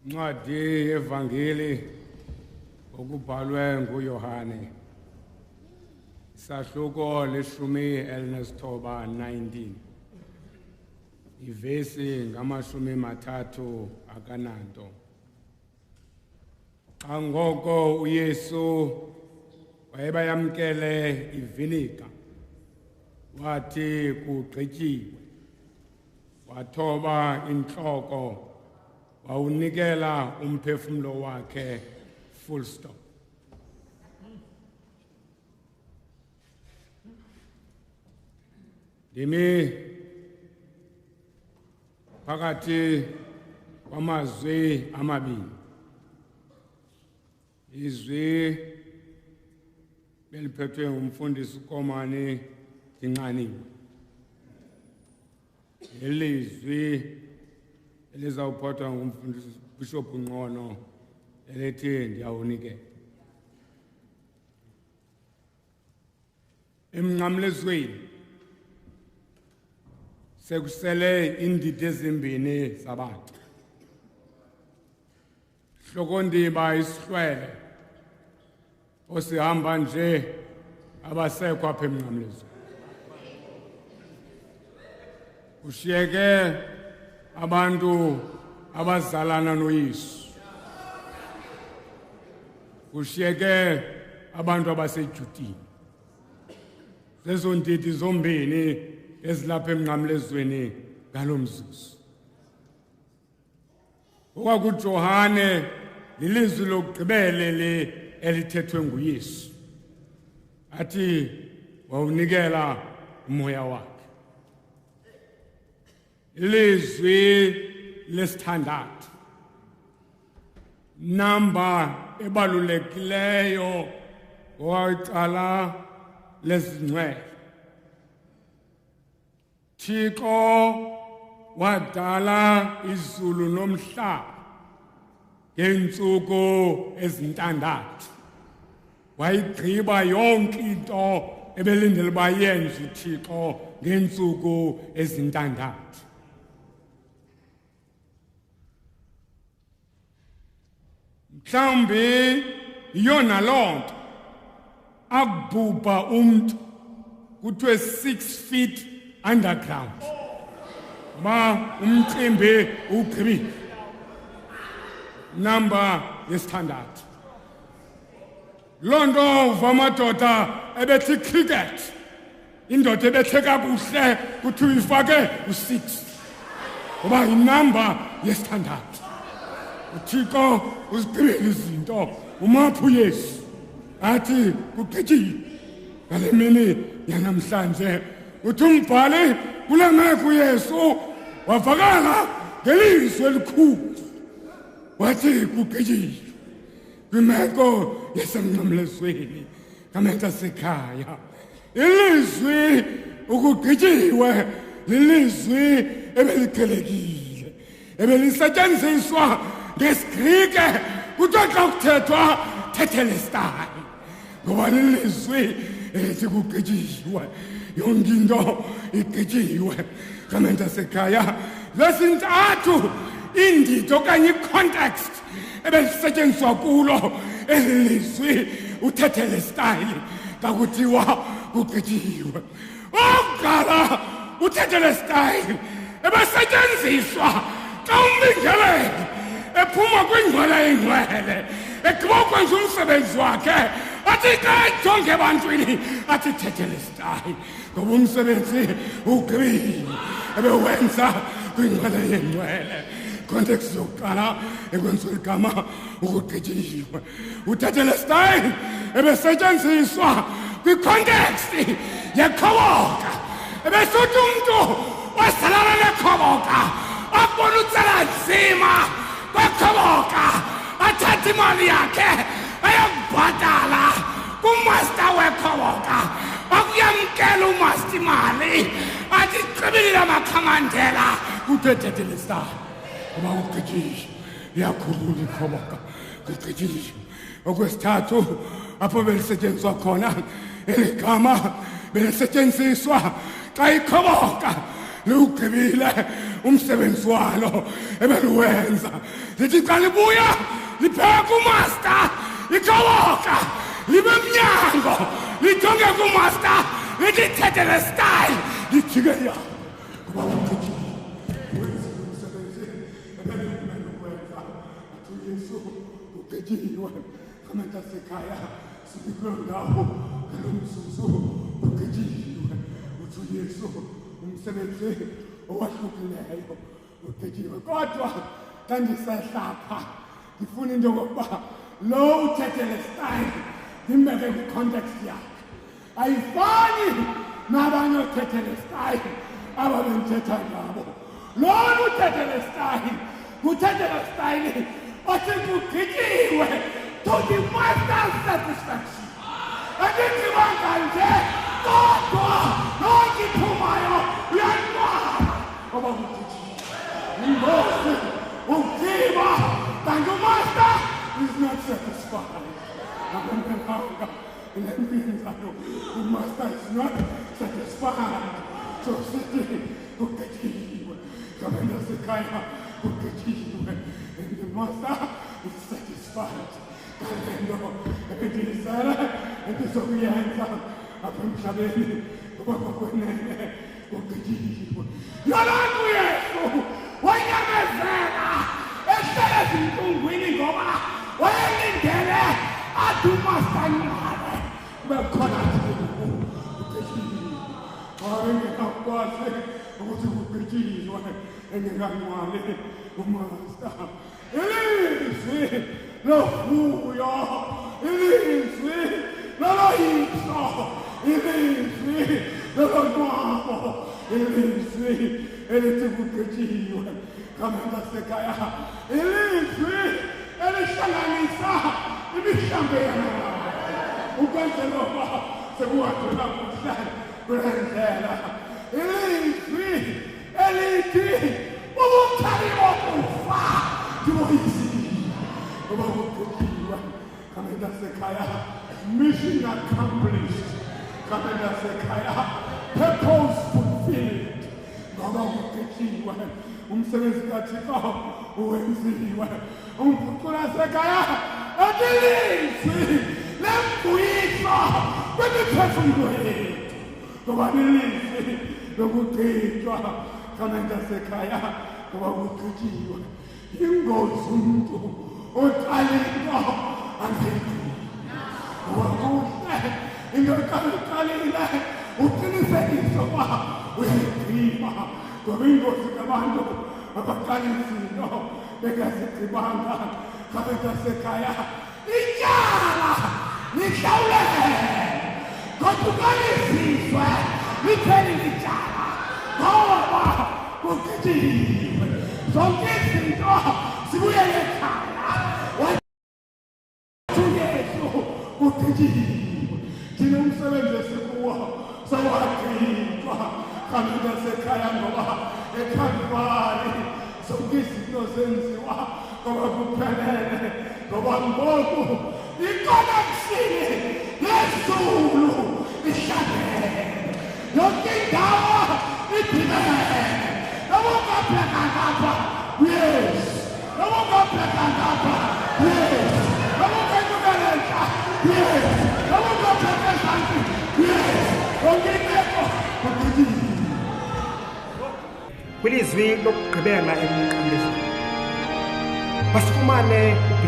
Ncwadi yevangeli okubhalwe nguYohane sahluko leshumi elinesithoba 19 ivesi ngamashumi mathathu akananto. Xa ngoko uYesu wayebayamkele iviniga wathi kugqityiwe, wathoba intloko wawunikela umphefumlo wakhe, full stop. Ndimi phakathi kwamazwi amabini. Izwi beliphethwe ngumfundisi uKomani Dinqaniwe. Ilizwi elizawuphathwa ngumfundisi Bishop Ngcono elithi ndiyawunikela. Emnqamlezweni sekusele indidi ezimbini zabantu. Hlokondiba isihlwele osihamba nje abasekho apha emnqamlezweni. Kushiyeke abantu abazalana noYesu. Kushiyeke abantu abasejudini. Zezo ndidi zombini ezilapha emnqamlezweni ngalomzuzu. OkwakuJohane lilizwi lokugqibelele elithethwe nguYesu. Athi wawunikela umoya wakhe. Ilizwi lesithandathu. Namba ebalulekileyo owacala lezingcwele. Thixo wadala izulu nomhlaba ngeentsuku ezintandathu. Wayigqiba yonke into ebelindele uba yenze uThixo ngeentsuku ezintandathu. Mhlawumbi yiyona loo nto akubhubha umntu kuthiwe 6 feet underground. Ma umcimbi ugqibile. Namba yesithandathu. Loo nto uva amadoda ebethi cricket. Indoda ebethe kakuhle kuthiwa ifake u6. Ngoba yinamba yesithandathu. uThixo uzigqibele izinto. Umaphi uYesu athi kugqityiwe. Ngale mini yanamhlanje uthi umbhali kule meko uYesu wavakala ngelizwi elikhulu wathi kugqityiwe. Kwimeko yasemnqamlezweni kamentasekhaya ilizwi ukugqityiwe lilizwi ebeliqhelekile ebelisetyenziswa ngesiGrike kuthiwa xa kuthethwa Tetelestai. Ngoba lilizwi elithi kugqityiwe yonke into igqityiwe kamentasekhaya. Lesintathu indidi okanye icontext ebelisetyenziswa kulo eli lizwi uTetelestai xa kuthiwa kugqityiwe. Okokuqala uTetelestai ebesetyenziswa xa umbingeleli ephuma kwingcwele engcwele egqiba ukwenza umsebenzi wakhe athi xa ejonge ebantwini athi Tetelestai. Ngoba umsebenzi ugqibile ebewenza kwingcwele yengcwele. Context yokuqala ekwenziwa igama ukugqityiwe. uTetelestai ebesetyenziswa kwicontext yekhoboka. Ebesuthi umntu wasalana nekhoboka akubona utsala nzima kwekhoboka athatha imali yakhe ayokubhatala kumaster wekhoboka. Akuyamkela umaster imali athi gqibilile amakhamandela kuthiwe Tetelestai. Ngoba kugqityiwe iyakhulula ikhoboka kugqityiwe. Okwesithathu apho belisetyenziswa khona eli gama belisetyenziswa xa ikhoboka liwugqibile umsebenzi walo ebeluwenza. Lithi xa libuya lipheka umaster ikoboka libe mnyango lijonge kumaster lithi thethe le style lijike ya kuba uthi wenza umsebenzi ebeluwenza athi Yesu ugejiwe kamenta sekhaya sibikulondawo kalomsusu ugejiwe uthi Yesu umsebenzi owahlukileyo ugejiwe kodwa xa ndisehlapha ndifuna into yokokuba lo uthethe le style ndimbeke kwi-context yakhe ayifani nabanye othethe le style aba bendithetha ngabo lona uthethe le style uthethe le style othi kugityiwe to the master's satisfaction andinzibanga nje kodwa nonke iphumayo uyanwaba ngoba kugityiwe ingozi ugiba kanti umaster is not satisfied. The master is not satisfied. So sitting, and the master is satisfied. And the Soviets are from Chavez, winning over. Mission accomplished. Purpose fulfilled. Umsebenzi kaThixo uwenziwe. Umfuqula sekhaya adilizwi lembuyiswa kwemiphefumulo yethu. Ngoba ilizwi lokugcitshwa kamenda sekhaya ngoba kugcitshiwe. Ingozi umuntu oqalile angekho. Wakuhle ingoqalile uqinisekise uba uyayigqiba ngoba ingozi kabantu abaqalisile bengazigqibanga kamenda sekhaya ityala lihlawuleke kodwa ukaliziswe lipheli lityala ngoba kugqityiwe zonke izinto zibuyele ekhaya uYesu ugqityiwe thina umsebenzi esikuwo sawagqitshwa kamenda sekhaya ngoba eKhalvari zonke izinto zenziwa ngoba kuphelele ngoba ngoku i-connection yezulu ihlangene yonke indawo iphilele nobungabheka ngapha yes nobungabheka ngapha yes nobungayibukelela yes nobungabheka ezantsi yes yonke imeko kwilizwi lokugqibela emnqamlezweni basifumane